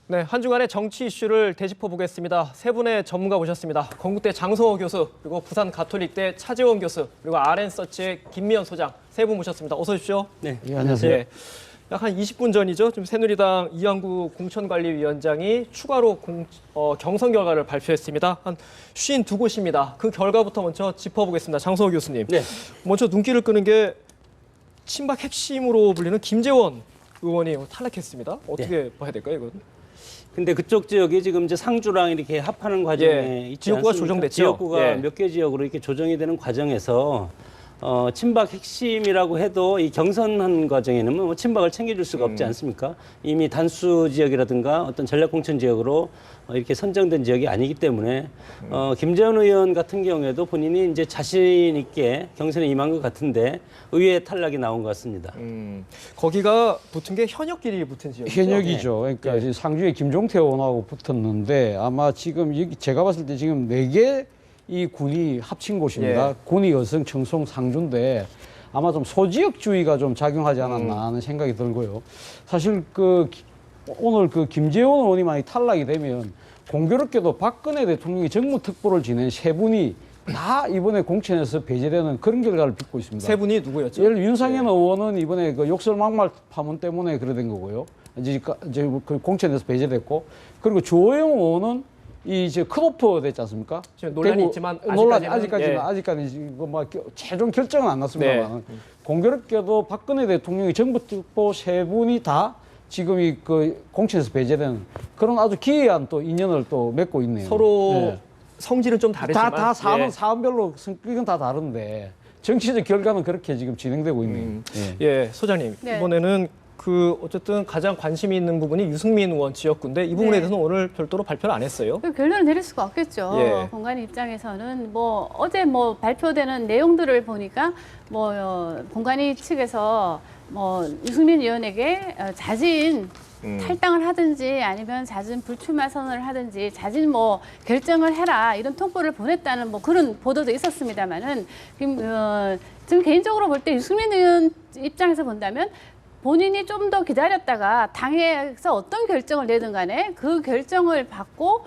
네, 한 주간의 정치 이슈를 되짚어 보겠습니다. 세 분의 전문가 모셨습니다. 건국대 장성호 교수, 그리고 부산 가톨릭대 차재원 교수, 그리고 RN서치의 김미연 소장 세 분 모셨습니다. 어서 오십시오. 네, 안녕하세요. 네, 약 한 20분 전이죠. 지금 새누리당 이완구 공천관리위원장이 추가로 경선 결과를 발표했습니다. 한 52곳입니다. 그 결과부터 먼저 짚어보겠습니다. 장성호 교수님. 네. 먼저 눈길을 끄는 게 친박 핵심으로 불리는 김재원 의원이 탈락했습니다. 어떻게 봐야 될까요, 이건? 근데 그쪽 지역이 지금 이제 상주랑 이렇게 합하는 과정에 있지 지역구가 않습니까? 조정됐죠. 지역구가 몇 개 지역으로 이렇게 조정이 되는 과정에서 친박 핵심이라고 해도 이 경선한 과정에는 뭐 친박을 챙겨줄 수가 없지 않습니까? 이미 단수 지역이라든가 어떤 전략공천 지역으로 이렇게 선정된 지역이 아니기 때문에 김재원 의원 같은 경우에도 본인이 이제 자신 있게 경선에 임한 것 같은데 의외의 탈락이 나온 것 같습니다. 거기가 붙은 게 현역끼리 붙은 지역이죠. 현역이죠. 그러니까 네. 상주에 김종태 의원하고 붙었는데 아마 지금 여기 제가 봤을 때 지금 4개 이 군이 합친 곳입니다. 예. 군이 여성, 청송, 상주인데 아마 좀 소지역주의가 좀 작용하지 않았나 하는 생각이 들고요. 사실 오늘 김재원 의원이 만약 탈락이 되면 공교롭게도 박근혜 대통령이 정무특보를 지낸 세 분이 다 이번에 공천에서 배제되는 그런 결과를 빚고 있습니다. 세 분이 누구였죠? 예를 들어 윤상현 의원은 이번에 그 욕설 막말 파문 때문에 그래 된 거고요. 이제 그 공천에서 배제됐고, 그리고 주호영 의원은 이제 컷오프 됐지 않습니까? 지금 논란이 있지만 아직까지는 지금 뭐 최종 결정은 안 났습니다만 공교롭게도 박근혜 대통령이 정부특보 세 분이 다 지금 공천에서 배제되는 그런 아주 기이한 또 인연을 또 맺고 있네요. 서로 성질은 좀 다르지만 다 사안별로 성격은 다 다른데 정치적 결과는 그렇게 지금 진행되고 있네요. 예, 소장님. 네. 이번에는 어쨌든 가장 관심이 있는 부분이 유승민 의원 지역구인데 이 부분에 네. 대해서는 오늘 별도로 발표를 안 했어요. 결론을 내릴 수가 없겠죠. 예. 본관 입장에서는 어제 발표되는 내용들을 보니까 본관이 측에서 유승민 의원에게 자진 탈당을 하든지 아니면 자진 불출마 선언을 하든지 자진 결정을 해라 이런 통보를 보냈다는 그런 보도도 있었습니다만은 지금 개인적으로 볼 때 유승민 의원 입장에서 본다면 본인이 좀 더 기다렸다가 당에서 어떤 결정을 내든 간에 그 결정을 받고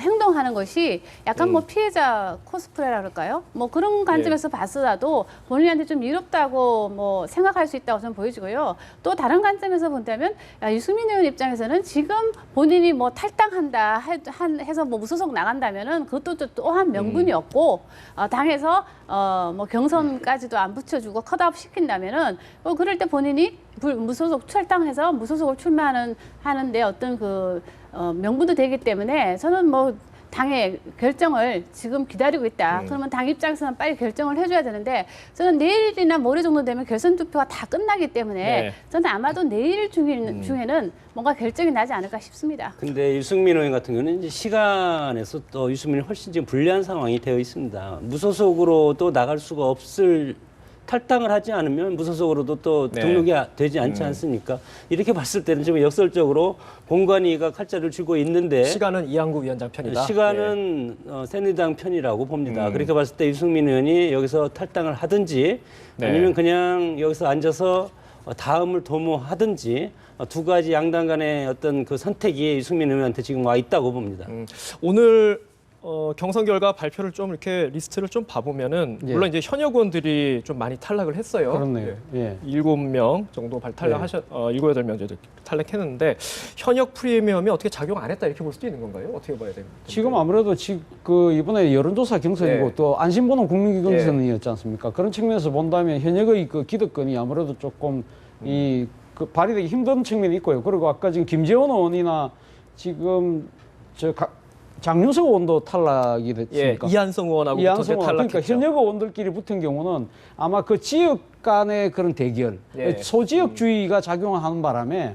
행동하는 것이 약간 피해자 코스프레라 그럴까요? 그런 관점에서 봤어도 본인한테 좀 이롭다고 생각할 수 있다고 저는 보여지고요. 또 다른 관점에서 본다면 유승민 의원 입장에서는 지금 본인이 탈당한다 해서 무소속 나간다면은 그것도 또한 명분이 없고 당에서 경선까지도 안 붙여주고 컷아웃 시킨다면은 그럴 때 본인이 무소속 탈당해서 무소속을 하는데 어떤 명분도 되기 때문에 저는 당의 결정을 지금 기다리고 있다. 그러면 당 입장에서는 빨리 결정을 해줘야 되는데 저는 내일이나 모레 정도 되면 결선 투표가 다 끝나기 때문에 네. 저는 아마도 내일 중에는 뭔가 결정이 나지 않을까 싶습니다. 근데 유승민 의원 같은 경우는 이제 시간에서 또 유승민이 훨씬 지금 불리한 상황이 되어 있습니다. 무소속으로 또 나갈 수가 없을 탈당을 하지 않으면 무소속으로도 또 등록이 되지 않지 않습니까? 이렇게 봤을 때는 지금 역설적으로 본관위가 칼자를 쥐고 있는데 시간은 이완구 위원장 편이다. 시간은 새누리당 편이라고 봅니다. 그렇게 봤을 때 유승민 의원이 여기서 탈당을 하든지 아니면 그냥 여기서 앉아서 다음을 도모하든지 두 가지 양당 간의 어떤 그 선택이 유승민 의원한테 지금 와 있다고 봅니다. 오늘 경선 결과 발표를 좀 이렇게 리스트를 좀 봐보면은 물론 이제 현역 의원들이 좀 많이 탈락을 했어요. 그렇네요. 예. 7명 정도 탈락하셨, 7, 8명 정도 탈락했는데 현역 프리미엄이 어떻게 작용 안 했다 이렇게 볼 수도 있는 건가요? 어떻게 봐야 됩니까? 지금 아무래도 이번에 여론조사 경선이고 또 안심번호 국민기 경선이었지 않습니까? 그런 측면에서 본다면 현역의 기득권이 아무래도 조금 발휘되기 힘든 측면이 있고요. 그리고 아까 지금 김재원 의원이나 지금 장윤석 의원도 탈락이 됐습니까? 이한성 의원하고 이한성 의원, 탈락했죠. 그러니까 현역 의원들끼리 붙은 경우는 아마 그 지역 간의 그런 대결, 소지역주의가 작용하는 바람에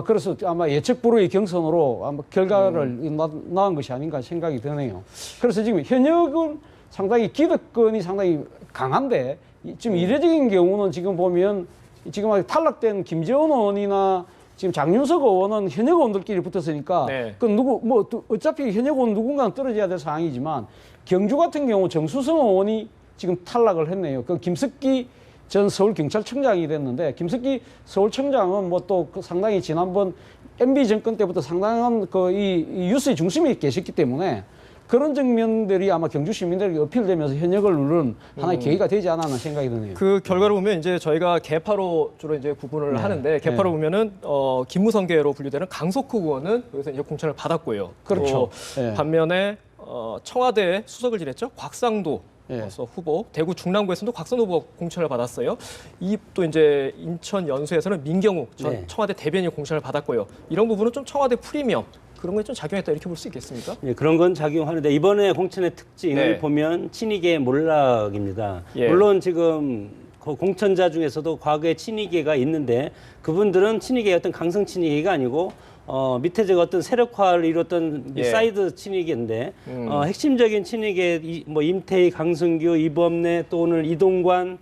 그래서 예측 불허의 경선으로 아마 결과를 낳은 것이 아닌가 생각이 드네요. 그래서 지금 현역은 상당히 기득권이 상당히 강한데 지금 이례적인 경우는 지금 보면 지금 탈락된 김재원 의원이나 지금 장윤석 의원은 현역 의원들끼리 붙었으니까 어차피 현역 의원 누군가는 떨어져야 될 상황이지만 경주 같은 경우 정수성 의원이 지금 탈락을 했네요. 김석기 전 서울경찰청장이 됐는데 김석기 서울청장은 또 상당히 지난번 MB 정권 때부터 상당한 이 유세의 중심에 계셨기 때문에 그런 측면들이 아마 경주 시민들에게 어필되면서 현역을 누르는 하나의 계기가 되지 않았나 생각이 드네요. 그 결과를 보면 이제 저희가 개파로 주로 이제 구분을 하는데 개파로 보면은 김무성계로 분류되는 강석호 의원은 여기서 이제 공천을 받았고요. 그렇죠. 또 예. 반면에 청와대 수석을 지냈죠. 곽상도 예. 후보, 대구 중랑구에서도 곽상도 후보가 공천을 받았어요. 이 또 이제 인천 연수에서는 민경욱 전 네. 청와대 대변인 공천을 받았고요. 이런 부분은 좀 청와대 프리미엄 그런 거에 좀 작용했다 이렇게 볼 수 있겠습니까? 예, 그런 건 작용하는데 이번에 공천의 특징을 네. 보면 친이계 몰락입니다. 예. 물론 지금 그 공천자 중에서도 과거에 친이계가 있는데 그분들은 친이계의 어떤 강성 친이계가 아니고 밑에 제가 어떤 세력화를 이뤘던 예. 사이드 친이계인데 핵심적인 친이계 뭐 임태희, 강승규, 이범래 또 오늘 이동관,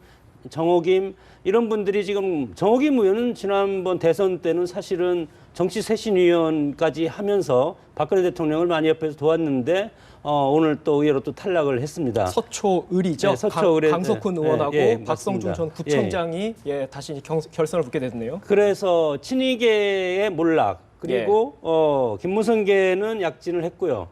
정호김 이런 분들이 지금 정호김 의원은 지난번 대선 때는 사실은 정치 쇄신위원까지 하면서 박근혜 대통령을 많이 옆에서 도왔는데 오늘 또 의외로 또 탈락을 했습니다. 서초을이죠. 네, 서초을에, 강석훈 네, 의원하고 예, 박성중 맞습니다. 전 구청장이 다시 이제 결선을 붙게 됐네요. 그래서 친이계의 몰락 그리고 김무성계는 약진을 했고요.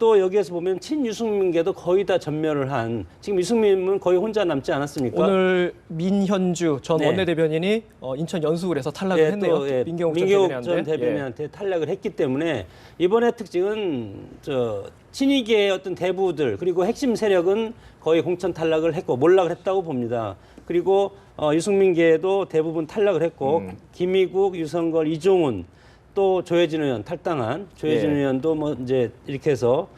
또 여기에서 보면 친유승민계도 거의 다 전멸을 한 지금 유승민은 거의 혼자 남지 않았습니까? 오늘 민현주 전 네. 원내대변인이 인천 연수구에서 탈락을 했네요. 또, 민경욱 전 전 대변인한테 탈락을 했기 때문에 이번의 특징은 친이계의 어떤 대부들 그리고 핵심 세력은 거의 공천 탈락을 했고 몰락을 했다고 봅니다. 그리고 유승민계도 대부분 탈락을 했고 김희국, 유성걸, 이종훈 또 조혜진 의원 탈당한 조혜진 예. 의원도 뭐 이제 이렇게 해서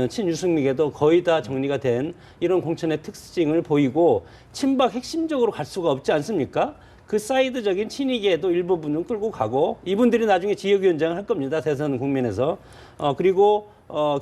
친유승민계도 거의 다 정리가 된 이런 공천의 특징을 보이고 친박 핵심적으로 갈 수가 없지 않습니까? 그 사이드적인 친이계도 일부분은 끌고 가고 이분들이 나중에 지역위원장을 할 겁니다. 대선 국면에서. 그리고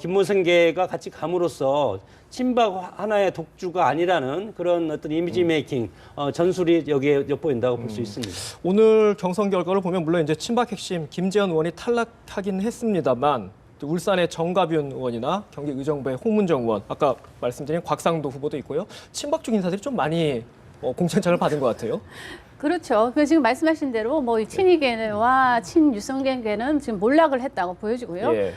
김무성계가 같이 감으로써 친박 하나의 독주가 아니라는 그런 어떤 이미지 메이킹 전술이 여기에 엿보인다고 볼 수 있습니다. 오늘 경선 결과를 보면 물론 이제 친박 핵심 김재현 의원이 탈락하긴 했습니다만 또 울산의 정가균 의원이나 경기 의정부의 홍문정 의원, 아까 말씀드린 곽상도 후보도 있고요. 친박 쪽 인사들이 좀 많이 공천장을 받은 것 같아요. 그렇죠. 그 지금 말씀하신 대로 뭐 친이계와 친유승계는 지금 몰락을 했다고 보여지고요. 예.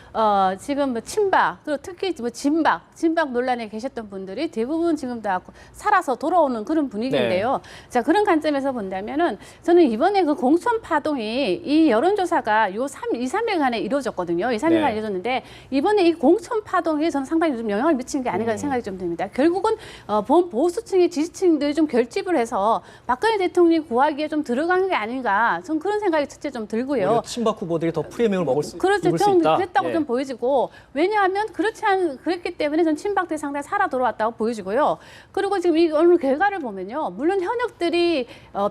지금 뭐 친박 그리고 특히 뭐 진박 논란에 계셨던 분들이 대부분 지금 다 살아서 돌아오는 그런 분위기인데요. 자, 그런 관점에서 본다면은 저는 이번에 그 공천 파동이 이 여론조사가 요 2, 3일간에 이루어졌거든요. 2, 3일간 네. 이루어졌는데 이번에 이 공천 파동이 저는 상당히 좀 영향을 미친 게 아닌가 생각이 좀 듭니다. 결국은 보수층의 지지층들이 좀 결집을 해서 박근혜 대통령이 구하기에 좀 들어간 게 아닌가. 전 그런 생각이 첫째 좀 들고요. 오히려 친박 후보들이 더 프리미엄을 입을 수 저는 있다. 그랬다고 예. 좀 보여지고 왜냐하면 그랬기 때문에 전 친박들이 상당히 살아 돌아왔다고 보여지고요. 그리고 지금 이 오늘 결과를 보면요. 물론 현역들이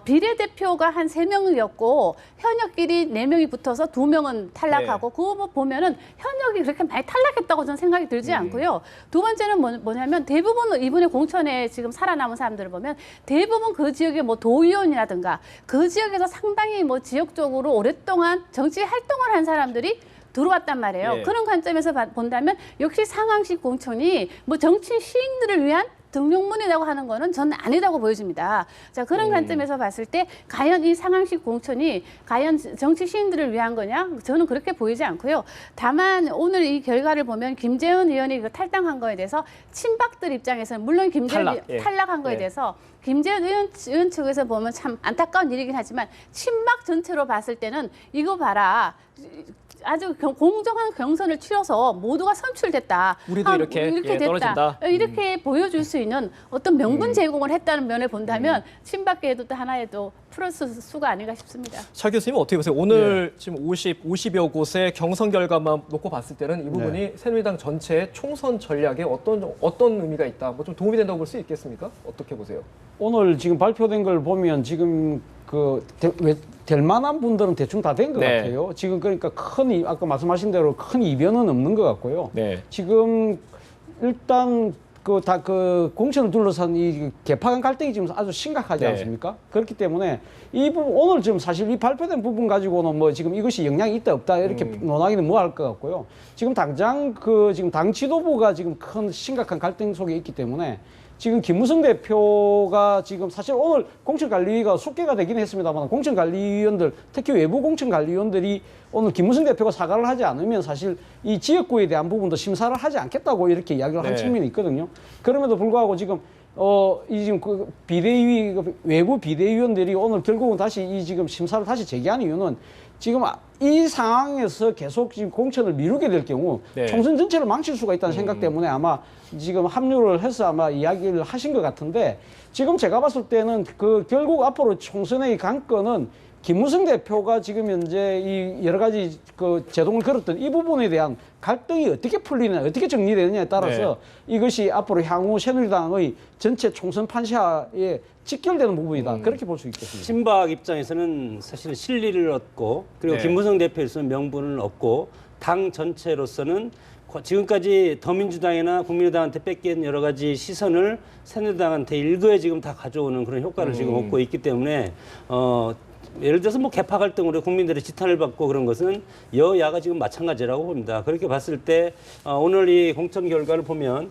비례대표가 한 3명이었고 현역끼리 4명이 붙어서 2명은 탈락하고 그거 보면은 현역이 그렇게 많이 탈락했다고 저는 생각이 들지 않고요. 두 번째는 뭐냐면 대부분 이번에 공천에 지금 살아남은 사람들을 보면 대부분 그 지역의 뭐 도의원이라든가 그 지역에서 상당히 뭐 지역적으로 오랫동안 정치 활동을 한 사람들이 들어왔단 말이에요. 예. 그런 관점에서 본다면 역시 상황식 공천이 뭐 정치 시인들을 위한 등용문이라고 하는 거는 저는 아니라고 보여집니다. 자, 그런 관점에서 봤을 때 과연 이 상황식 공천이 과연 정치 시인들을 위한 거냐? 저는 그렇게 보이지 않고요. 다만 오늘 이 결과를 보면 김재현 의원이 그 탈당한 거에 대해서 친박들 입장에서는 물론 김재현 탈락한 거에 대해서 김재현 의원 측에서 보면 참 안타까운 일이긴 하지만 친박 전체로 봤을 때는 이거 봐라. 아주 공정한 경선을 치러서 모두가 선출됐다. 우리도 이렇게 됐다. 떨어진다. 이렇게 보여줄 수 있는 어떤 명분 제공을 했다는 면을 본다면 친박계에도 또 하나의 또 플러스 수가 아닌가 싶습니다. 차 교수님 어떻게 보세요? 오늘 지금 50여 곳의 경선 결과만 놓고 봤을 때는 이 부분이 새누리당 전체의 총선 전략에 어떤 의미가 있다. 뭐 좀 도움이 된다고 볼 수 있겠습니까? 어떻게 보세요? 오늘 지금 발표된 걸 보면 지금 될 만한 분들은 대충 다 된 것 네. 같아요. 지금 그러니까 아까 말씀하신 대로 큰 이변은 없는 것 같고요. 네. 지금 일단 공천을 둘러싼 이 개파간 갈등이 지금 아주 심각하지 네. 않습니까? 그렇기 때문에 이 부분 오늘 지금 사실 이 발표된 부분 가지고는 뭐 지금 이것이 영향이 있다 없다 이렇게 논하기는 뭐할 것 같고요. 지금 당장 지금 당 지도부가 지금 큰 심각한 갈등 속에 있기 때문에 지금 김무성 대표가 지금 사실 오늘 공천관리위가 숙개가 되긴 했습니다만 공천관리위원들, 특히 외부 공천관리위원들이 오늘 김무성 대표가 사과를 하지 않으면 사실 이 지역구에 대한 부분도 심사를 하지 않겠다고 이렇게 이야기를 한 네. 측면이 있거든요. 그럼에도 불구하고 지금 이 지금 그 비대위, 외부 비대위원들이 오늘 결국은 다시 이 지금 심사를 다시 재개한 이유는 지금 이 상황에서 계속 지금 공천을 미루게 될 경우 네. 총선 전체를 망칠 수가 있다는 생각 때문에 아마 지금 합류를 해서 아마 이야기를 하신 것 같은데 지금 제가 봤을 때는 그 결국 앞으로 총선의 관건은 김무성 대표가 지금 현재 이 여러 가지 그 제동을 걸었던 이 부분에 대한 갈등이 어떻게 풀리느냐, 어떻게 정리되느냐에 따라서 이것이 앞으로 향후 새누리당의 전체 총선 판시에 직결되는 부분이다. 그렇게 볼 수 있겠습니다. 친박 입장에서는 사실 실리를 얻고 그리고 네. 김무성 대표에서는 명분을 얻고 당 전체로서는 지금까지 더민주당이나 국민의당한테 뺏긴 여러 가지 시선을 새누리당한테 일거에 지금 다 가져오는 그런 효과를 지금 얻고 있기 때문에 예를 들어서 뭐 개파 갈등으로 국민들의 지탄을 받고 그런 것은 여야가 지금 마찬가지라고 봅니다. 그렇게 봤을 때 오늘 이 공천 결과를 보면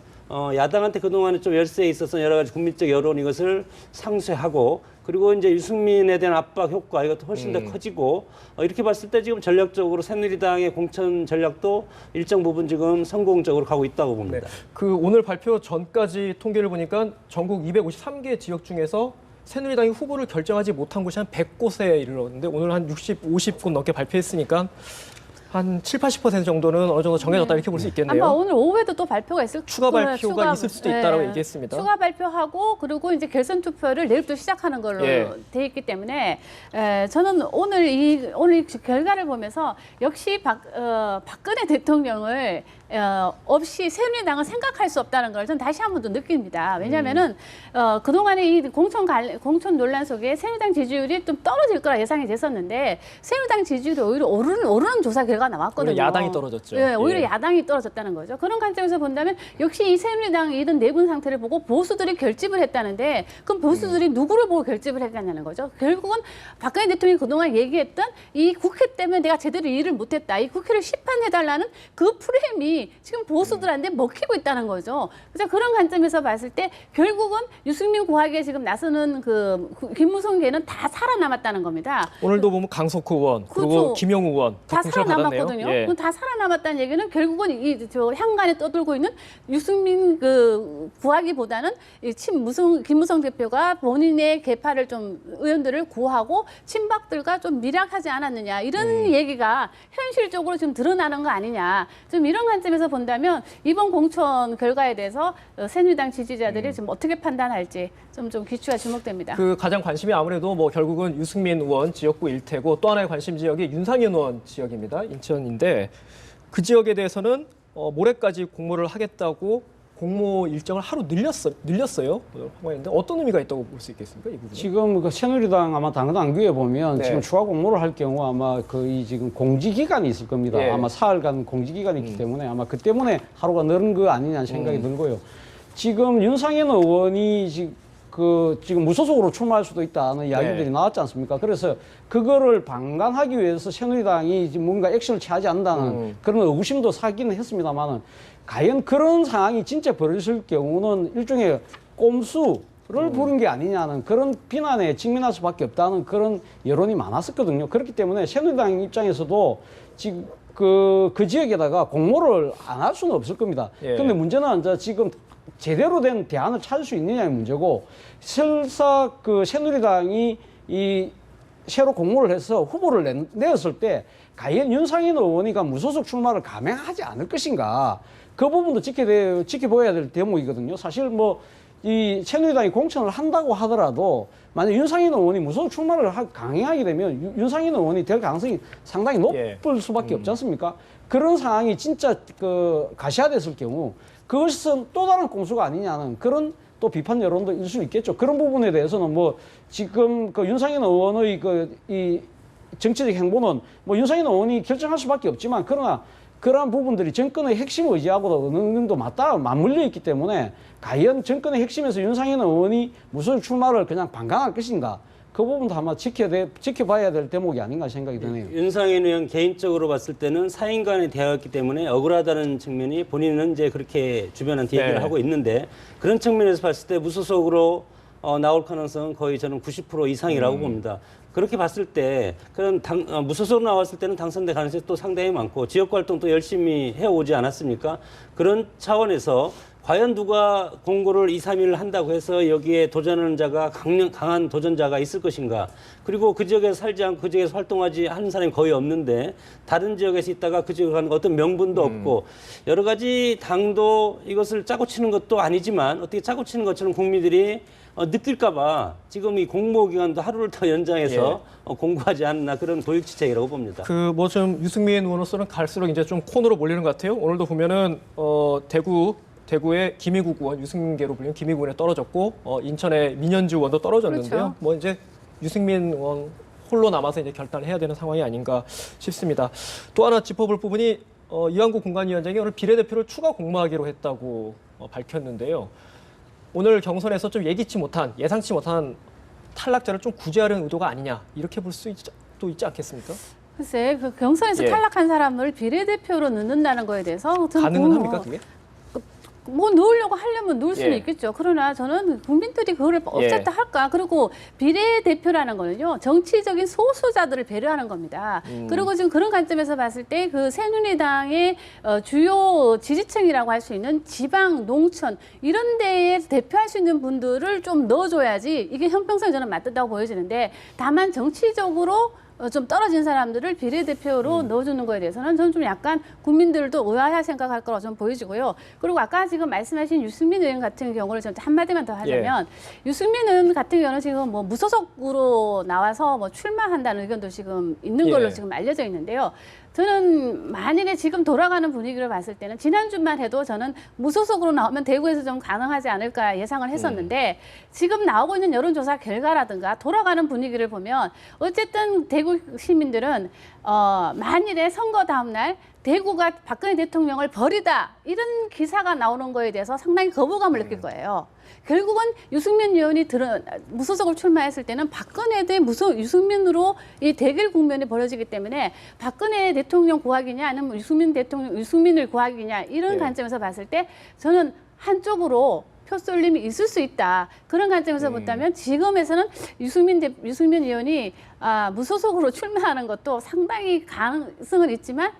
야당한테 그동안에 좀 열세에 있어서 여러 가지 국민적 여론 이것을 상쇄하고 그리고 이제 유승민에 대한 압박 효과 이것도 훨씬 더 커지고 이렇게 봤을 때 지금 전략적으로 새누리당의 공천 전략도 일정 부분 지금 성공적으로 가고 있다고 봅니다. 네. 그 오늘 발표 전까지 통계를 보니까 전국 253개 지역 중에서 새누리당이 후보를 결정하지 못한 곳이 한 100곳에 이르렀는데 오늘 한 50곳 넘게 발표했으니까 한 7, 80% 정도는 어느 정도 정해졌다 이렇게 볼 수 있겠네요. 아마 오늘 오후에도 또 발표가 있을 추가 발표가 있을 수도 있다라고 얘기했습니다. 추가 발표하고 그리고 이제 결선 투표를 내일부터 시작하는 걸로 돼 있기 때문에 저는 오늘 이 결과를 보면서 역시 박근혜 대통령을 없이 새누리당은 생각할 수 없다는 걸 저는 다시 한 번 더 느낍니다. 왜냐하면은 그동안에 이 공천 논란 속에 새누리당 지지율이 좀 떨어질 거라 예상이 됐었는데 새누리당 지지율이 오히려 오르는 조사 결과가 나왔거든요. 오히려 야당이 떨어졌죠. 네, 오히려 예. 야당이 떨어졌다는 거죠. 그런 관점에서 본다면 역시 이 새누리당 이런 내분 상태를 보고 보수들이 결집을 했다는데 그럼 보수들이 누구를 보고 결집을 했냐는 거죠. 결국은 박근혜 대통령이 그동안 얘기했던 이 국회 때문에 내가 제대로 일을 못했다. 이 국회를 시판해달라는 그 프레임이 지금 보수들한테 먹히고 있다는 거죠. 그래서 그런 관점에서 봤을 때 결국은 유승민 구하기에 지금 나서는 그 김무성계는 다 살아남았다는 겁니다. 오늘도 보면 강석호 의원 그리고 그렇죠. 김영우 의원 다 공천을 받았네요. 살아남았거든요. 예. 그럼 다 살아남았다는 얘기는 결국은 저 향간에 떠들고 있는 유승민 그 구하기보다는 김무성 대표가 본인의 개파를 좀 의원들을 구하고 친박들과 좀 밀약하지 않았느냐 이런 얘기가 현실적으로 지금 드러나는 거 아니냐. 좀 이런 관점에서 본다면 이번 공천 결과에 대해서 새누리당 지지자들이 지금 어떻게 판단할지 좀 귀추가 주목됩니다. 그 가장 관심이 아무래도 뭐 결국은 유승민 의원 지역구 일테고 또 하나의 관심 지역이 윤상현 의원 지역입니다. 인천인데 그 지역에 대해서는 모레까지 공모를 하겠다고 공모 일정을 하루 늘렸어요. 했는데 어떤 의미가 있다고 볼 수 있겠습니까? 이 부분. 지금 그 새누리당 아마 당헌안규에 보면 네. 지금 추가 공모를 할 경우 아마 이 지금 공지 기간이 있을 겁니다. 예. 아마 사흘간 공지 기간이 있기 때문에 아마 그 때문에 하루가 늘은 거 아니냐는 생각이 들고요. 지금 윤상현 의원이 지금 무소속으로 출마할 수도 있다는 이야기들이 나왔지 않습니까? 그래서 그거를 방관하기 위해서 새누리당이 지금 뭔가 액션을 취하지 않는다는 그런 의구심도 사기는 했습니다만은 과연 그런 상황이 진짜 벌어질 경우는 일종의 꼼수를 부른 게 아니냐는 그런 비난에 직면할 수밖에 없다는 그런 여론이 많았었거든요. 그렇기 때문에 새누리당 입장에서도 지금 그 지역에다가 공모를 안 할 수는 없을 겁니다. 예. 근데 문제는 이제 지금 제대로 된 대안을 찾을 수 있느냐의 문제고 설사 그 새누리당이 이 새로 공모를 해서 후보를 내었을 때 과연 윤상현 의원이가 무소속 출마를 감행하지 않을 것인가 그 부분도 지켜봐야 될 대목이거든요. 사실 뭐 이 새누리당이 공천을 한다고 하더라도 만약 윤상현 의원이 무소속 출마를 강행하게 되면 윤상현 의원이 될 가능성이 상당히 높을 수밖에 없지 않습니까? 그런 상황이 진짜 가시화됐을 경우 그것은 또 다른 공수가 아니냐는 그런 또 비판 여론도 있을 수 있겠죠. 그런 부분에 대해서는 뭐 지금 그 윤상현 의원의 이 정치적 행보는 뭐 윤상현 의원이 결정할 수밖에 없지만 그러나 그러한 부분들이 정권의 핵심 의지하고도 어느 정도 맞물려 있기 때문에 과연 정권의 핵심에서 윤상현 의원이 무소속 출마를 그냥 방관할 것인가 그 부분도 아마 지켜봐야 될 대목이 아닌가 생각이 드네요. 윤상현 의원 개인적으로 봤을 때는 사인 간의 대화였기 때문에 억울하다는 측면이 본인은 이제 그렇게 주변한테 얘기를 네. 하고 있는데 그런 측면에서 봤을 때 무소속으로 나올 가능성은 거의 저는 90% 이상이라고 봅니다. 그렇게 봤을 때 그런 무소속으로 나왔을 때는 당선될 가능성이 또 상당히 많고 지역 활동도 열심히 해오지 않았습니까? 그런 차원에서 과연 누가 공고를 2, 3일 한다고 해서 여기에 도전하는 자가 강한 도전자가 있을 것인가? 그리고 그 지역에서 살지 않고 그 지역에서 활동하지 하는 사람이 거의 없는데 다른 지역에서 있다가 그 지역에 가는 어떤 명분도 없고 여러 가지 당도 이것을 짜고 치는 것도 아니지만 어떻게 짜고 치는 것처럼 국민들이 느낄까봐 지금 이 공모 기간도 하루를 더 연장해서 공고하지 않나 그런 고육지책이라고 봅니다. 그 뭐 좀 유승민 의원으로서는 갈수록 이제 좀 코너로 몰리는 것 같아요. 오늘도 보면은 대구의 김희국 의원, 유승민계로 불리는 김희국 의원에 떨어졌고 인천의 민현주 의원도 떨어졌는데요. 그렇죠. 뭐 이제 유승민 의원 홀로 남아서 이제 결단을 해야 되는 상황이 아닌가 싶습니다. 또 하나 짚어볼 부분이 이완구 공관위원장이 오늘 비례대표를 추가 공모하기로 했다고 밝혔는데요. 오늘 경선에서 좀 예상치 못한 탈락자를 좀 구제하려는 의도가 아니냐 이렇게 볼 수도 있지 않겠습니까? 글쎄, 그 경선에서 예. 탈락한 사람을 비례대표로 넣는다는 거에 대해서 저는 가능은 합니까 그게? 뭐 넣으려고 하려면 넣을 수는 예. 있겠죠. 그러나 저는 국민들이 그거를 없앴다 할까? 그리고 비례대표라는 거는요, 정치적인 소수자들을 배려하는 겁니다. 그리고 지금 그런 관점에서 봤을 때 그 새누리당의 주요 지지층이라고 할 수 있는 지방, 농촌 이런 데에 대표할 수 있는 분들을 좀 넣어줘야지 이게 형평성에 저는 맞는다고 보여지는데 다만 정치적으로 좀 떨어진 사람들을 비례대표로 넣어주는 거에 대해서는 저는 좀 약간 국민들도 의아해 생각할 거라고 좀 보여지고요. 그리고 아까 지금 말씀하신 유승민 의원 같은 경우를 좀 한마디만 더 하자면 유승민 의원 같은 경우는 지금 뭐 무소속으로 나와서 뭐 출마한다는 의견도 지금 있는 걸로 예. 지금 알려져 있는데요. 저는 만일에 지금 돌아가는 분위기를 봤을 때는 지난주만 해도 저는 무소속으로 나오면 대구에서 좀 가능하지 않을까 예상을 했었는데 지금 나오고 있는 여론조사 결과라든가 돌아가는 분위기를 보면 어쨌든 대구 시민들은 만일에 선거 다음 날 대구가 박근혜 대통령을 버리다 이런 기사가 나오는 거에 대해서 상당히 거부감을 느낄 거예요. 결국은 유승민 의원이 무소속으로 출마했을 때는 박근혜 대 유승민으로 이 대결 국면이 벌어지기 때문에 박근혜 대통령 구하기냐 아니면 유승민을 구하기냐 이런 관점에서 봤을 때 저는 한쪽으로 표 쏠림이 있을 수 있다. 그런 관점에서 본다면 지금에서는 유승민 의원이 무소속으로 출마하는 것도 상당히 가능성은 있지만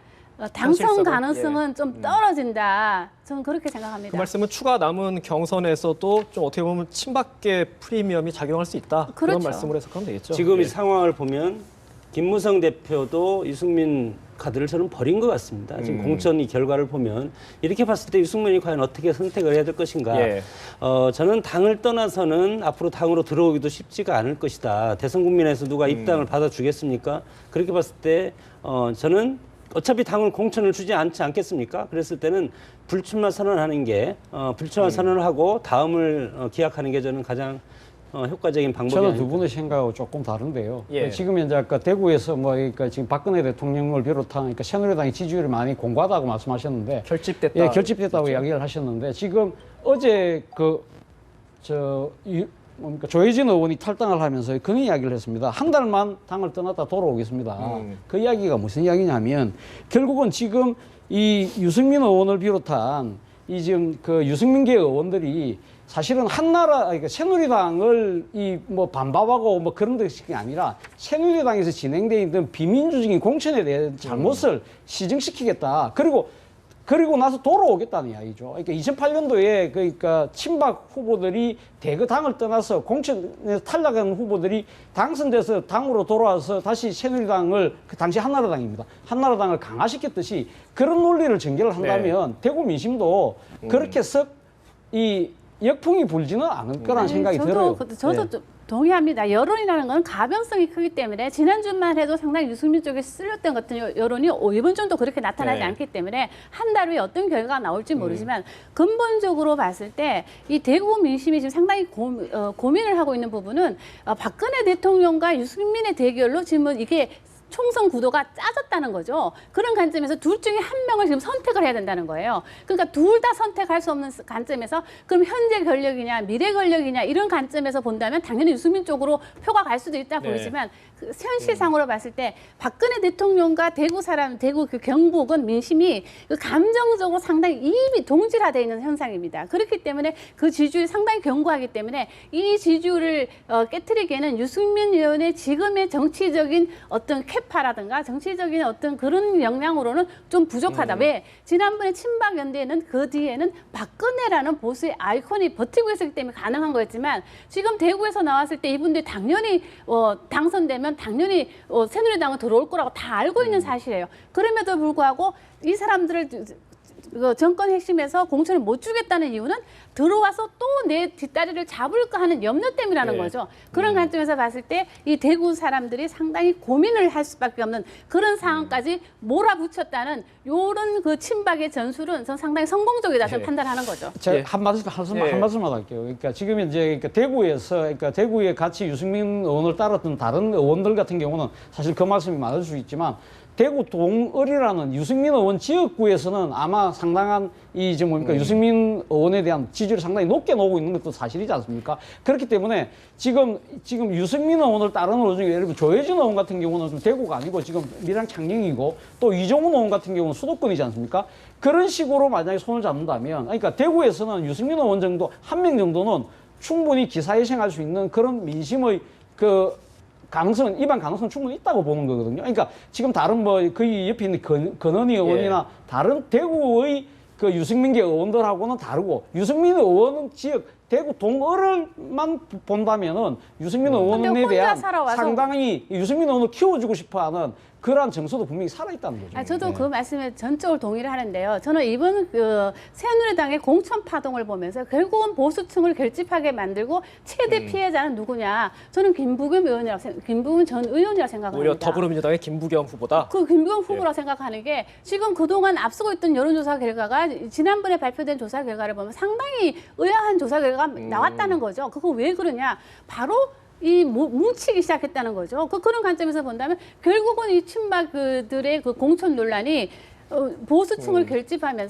당선 현실성은, 가능성은 좀 떨어진다. 저는 그렇게 생각합니다. 그 말씀은 추가 남은 경선에서도 좀 어떻게 보면 친박계 프리미엄이 작용할 수 있다. 그런 그렇죠. 말씀으로 해석하면 되겠죠. 지금 예. 이 상황을 보면 김무성 대표도 유승민 카드를 저는 버린 것 같습니다. 지금 공천 이 결과를 보면 이렇게 봤을 때 유승민이 과연 어떻게 선택을 해야 될 것인가. 예. 저는 당을 떠나서는 앞으로 당으로 들어오기도 쉽지가 않을 것이다. 대선 국민에서 누가 입당을 받아주겠습니까? 그렇게 봤을 때 저는 어차피 당을 공천을 주지 않지 않겠습니까? 그랬을 때는 불출마 선언하는 게 불출마 선언을 하고 다음을 기약하는 게 저는 가장 효과적인 방법이 저는 아닐까. 두 분의 생각하고 조금 다른데요. 예. 지금 현재 아까 대구에서 그러니까 지금 박근혜 대통령을 비롯한 그러니까 새누리당의 지지율이 많이 공고하다고 말씀하셨는데 결집됐다. 예, 결집됐다고 이야기를 하셨는데 지금 어제 조혜진 의원이 탈당을 하면서 그런 이야기를 했습니다. 한 달만 당을 떠났다 돌아오겠습니다. 그 이야기가 무슨 이야기냐면 결국은 지금 이 유승민 의원을 비롯한 이 지금 그 유승민계 의원들이 사실은 그러니까 새누리당을 뭐 반박하고 뭐 그런 것이 아니라 새누리당에서 진행되어 있는 비민주적인 공천에 대한 잘못을 시정시키겠다. 그리고 나서 돌아오겠다는 이야기죠. 그러니까 2008년도에 그러니까 친박 후보들이 대거 당을 떠나서 공천에서 탈락한 후보들이 당선돼서 당으로 돌아와서 다시 새누리당을 그 당시 한나라당입니다. 한나라당을 강화시켰듯이 그런 논리를 전개를 한다면 대구 민심도 그렇게 썩 이 역풍이 불지는 않을 거라는 생각이 들어요. 저도 좀 동의합니다. 여론이라는 건 가변성이 크기 때문에 지난주만 해도 상당히 유승민 쪽에 쓸렸던 같은 여론이 이번 주도 그렇게 나타나지 네. 않기 때문에 한 달 후에 어떤 결과가 나올지 모르지만 근본적으로 봤을 때 이 대구 민심이 지금 상당히 고민을 하고 있는 부분은 박근혜 대통령과 유승민의 대결로 지금 이게 총선 구도가 짜졌다는 거죠. 그런 관점에서 둘 중에 한 명을 지금 선택을 해야 된다는 거예요. 그러니까 둘 다 선택할 수 없는 관점에서 그럼 현재 권력이냐 미래 권력이냐 이런 관점에서 본다면 당연히 유승민 쪽으로 표가 갈 수도 있다 보이지만 그 현실상으로 봤을 때 박근혜 대통령과 대구 그 경북은 민심이 그 감정적으로 상당히 이입이 동질화되어 있는 현상입니다. 그렇기 때문에 그 지지율이 상당히 견고하기 때문에 이 지지율을 깨트리기에는 유승민 의원의 지금의 정치적인 어떤 캐파라든가 정치적인 어떤 그런 역량으로는 좀 부족하다. 왜? 지난번에 친박연대에는 그 뒤에는 박근혜라는 보수의 아이콘이 버티고 있었기 때문에 가능한 거였지만 지금 대구에서 나왔을 때 이분들이 당연히 당선되면 당연히 새누리당은 들어올 거라고 다 알고 있는 사실이에요. 그럼에도 불구하고 이 사람들을 정권 핵심에서 공천을 못 주겠다는 이유는 들어와서 또 내 뒷다리를 잡을까 하는 염려 때문이라는 거죠. 그런 관점에서 봤을 때 이 대구 사람들이 상당히 고민을 할 수밖에 없는 그런 상황까지 몰아붙였다는 이런 그 친박의 전술은 전 상당히 성공적이다 저는 판단하는 거죠. 제가 한 말씀만 할게요. 그러니까 지금 이제 대구에서 대구에 같이 유승민 의원을 따랐던 다른 의원들 같은 경우는 사실 그 말씀이 맞을 수 있지만 대구 동을이라는 유승민 의원 지역구에서는 아마 상당한 유승민 의원에 대한 지지율이 상당히 높게 나오고 있는 것도 사실이지 않습니까? 그렇기 때문에 지금 유승민 의원을 따르는 의원 중에 예를 들어 조혜진 의원 같은 경우는 좀 대구가 아니고 지금 밀양 창녕이고 또 이종훈 의원 같은 경우는 수도권이지 않습니까? 그런 식으로 만약에 손을 잡는다면 그러니까 대구에서는 유승민 의원 정도 한 명 정도는 충분히 기사회생할 수 있는 그런 민심의 입안 가능성은 충분히 있다고 보는 거거든요. 그러니까 지금 다른 그 옆에 있는 건은희 의원이나 다른 대구의 그 유승민계 의원들하고는 다르고 유승민 의원은 지역 대구 동을만 본다면은 유승민 의원에 대한 상당히 유승민 의원을 키워주고 싶어하는 그러한 정서도 분명히 살아있다는 거죠. 저도 그 말씀에 전적으로 동의를 하는데요. 저는 이번 새누리당의 공천 파동을 보면서 결국은 보수층을 결집하게 만들고 최대 피해자는 누구냐? 저는 김부겸 전 의원이라고 생각합니다. 오히려 더불어민주당의 김부겸 후보다. 그 김부겸 후보라고 생각하는 게 지금 그동안 앞서고 있던 여론조사 결과가 지난번에 발표된 조사 결과를 보면 상당히 의아한 조사 결과가 나왔다는 거죠. 그거 왜 그러냐? 바로 뭉치기 시작했다는 거죠. 그런 관점에서 본다면 결국은 이 친박들의 그 공천 논란이 보수층을 결집하는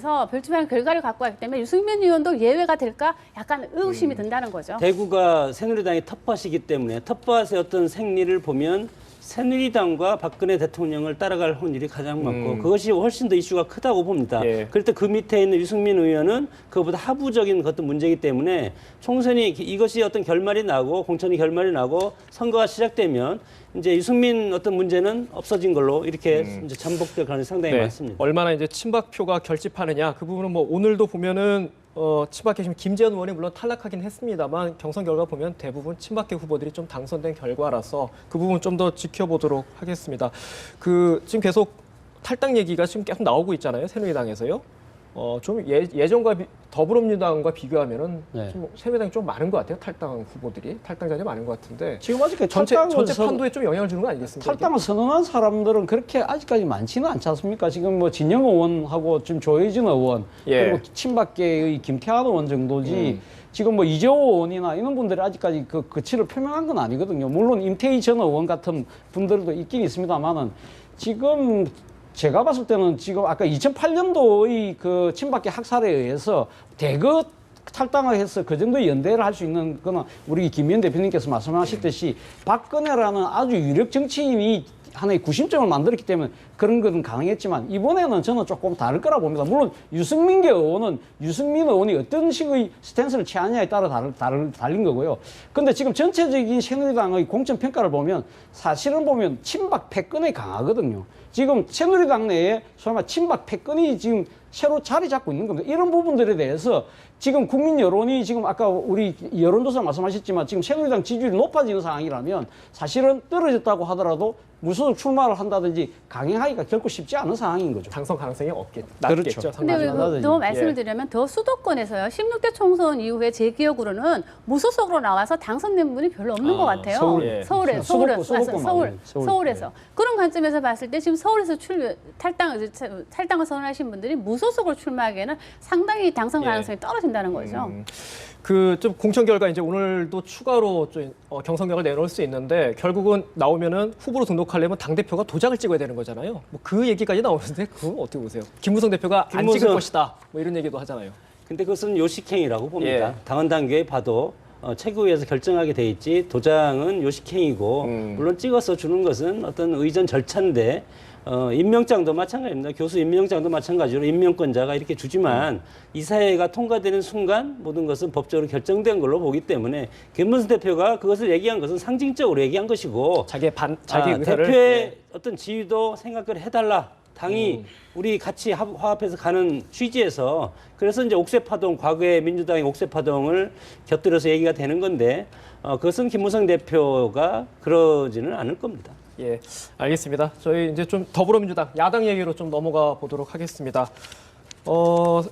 결과를 갖고 왔기 때문에 유승민 의원도 예외가 될까 약간 의구심이 든다는 거죠. 대구가 새누리당의 텃밭이기 때문에 텃밭의 어떤 생리를 보면 새누리당과 박근혜 대통령을 따라갈 확률이 가장 많고 그것이 훨씬 더 이슈가 크다고 봅니다. 그럴 때 그 밑에 있는 유승민 의원은 그것보다 하부적인 어떤 문제이기 때문에 총선이 이것이 어떤 결말이 나고 공천이 결말이 나고 선거가 시작되면 이제 유승민 어떤 문제는 없어진 걸로 이렇게 이제 잠복될 가능성이 상당히 많습니다. 얼마나 이제 친박표가 결집하느냐 그 부분은 오늘도 보면은 친박계 지금 김재현 의원이 물론 탈락하긴 했습니다만 경선 결과 보면 대부분 친박계 후보들이 좀 당선된 결과라서 그 부분 좀 더 지켜보도록 하겠습니다. 지금 계속 탈당 얘기가 지금 계속 나오고 있잖아요. 새누리당에서요. 좀 예전과 더불어민주당과 비교하면은 좀 새누리당이 좀 많은 것 같아요. 탈당자들이 많은 것 같은데 지금 아직까지 전체 판도에 좀 영향을 주는 거 아니겠습니까? 탈당을 선언한 사람들은 그렇게 아직까지 많지는 않지 않습니까? 지금 진영 의원하고 지금 조혜진 의원 그리고 친박계의 김태환 의원 정도지 지금 이재호 의원이나 이런 분들이 아직까지 그 거취를 표명한 건 아니거든요. 물론 임태희 전 의원 같은 분들도 있긴 있습니다만은 지금 제가 봤을 때는 지금 아까 2008년도의 그 친박계 학살에 의해서 대거 탈당을 해서 그 정도 연대를 할 수 있는 거는 우리 김의원 대표님께서 말씀하셨듯이 박근혜라는 아주 유력 정치인이 하나의 구심점을 만들었기 때문에 그런 것은 가능했지만 이번에는 저는 조금 다를 거라 봅니다. 물론 유승민 의원이 어떤 식의 스탠스를 취하느냐에 따라 달린 거고요. 근데 지금 전체적인 새누리당의 공천 평가를 보면 사실은 보면 친박 패권이 강하거든요. 지금 새누리당 내에 소위 말해 친박 패권이 지금 새로 자리 잡고 있는 겁니다. 이런 부분들에 대해서 지금 국민 여론이 지금 아까 우리 여론조사 말씀하셨지만 지금 새누리당 지지율이 높아지는 상황이라면 사실은 떨어졌다고 하더라도 무소속 출마를 한다든지 강행하기가 결코 쉽지 않은 상황인 거죠. 당선 가능성이 낮겠죠. 근데 더 말씀을 드리면 더 수도권에서요. 16대 총선 이후에 제 기억으로는 무소속으로 나와서 당선된 분이 별로 없는 것 같아요. 서울에서 그런 관점에서 봤을 때 지금 서울에서 탈당을 선언하신 분들이 무소속으로 출마하기에는 상당히 당선 가능성이 떨어진다는 거죠. 그 좀 공천 결과 이제 오늘도 추가로 좀 경선 결과를 내놓을 수 있는데 결국은 나오면은 후보로 등록하려면 당 대표가 도장을 찍어야 되는 거잖아요. 뭐 그 얘기까지 나오는데 그건 어떻게 보세요? 김무성 대표가 안 찍을 것이다. 뭐 이런 얘기도 하잖아요. 근데 그것은 요식행위라고 봅니다. 예. 당헌 당규에 봐도 최고위에서 결정하게 돼 있지 도장은 요식행위고 물론 찍어서 주는 것은 어떤 의전 절차인데 임명장도 마찬가지입니다. 교수 임명장도 마찬가지로 임명권자가 이렇게 주지만 이 사회가 통과되는 순간 모든 것은 법적으로 결정된 걸로 보기 때문에 김문수 대표가 그것을 얘기한 것은 상징적으로 얘기한 것이고 자기 의사를 대표의 어떤 지위도 생각을 해달라. 당이 우리 같이 화합해서 가는 취지에서 그래서 이제 옥새파동 과거의 민주당의 옥새파동을 곁들여서 얘기가 되는 건데 그것은 김무성 대표가 그러지는 않을 겁니다. 예, 알겠습니다. 저희 이제 좀 더불어민주당 야당 얘기로 좀 넘어가 보도록 하겠습니다.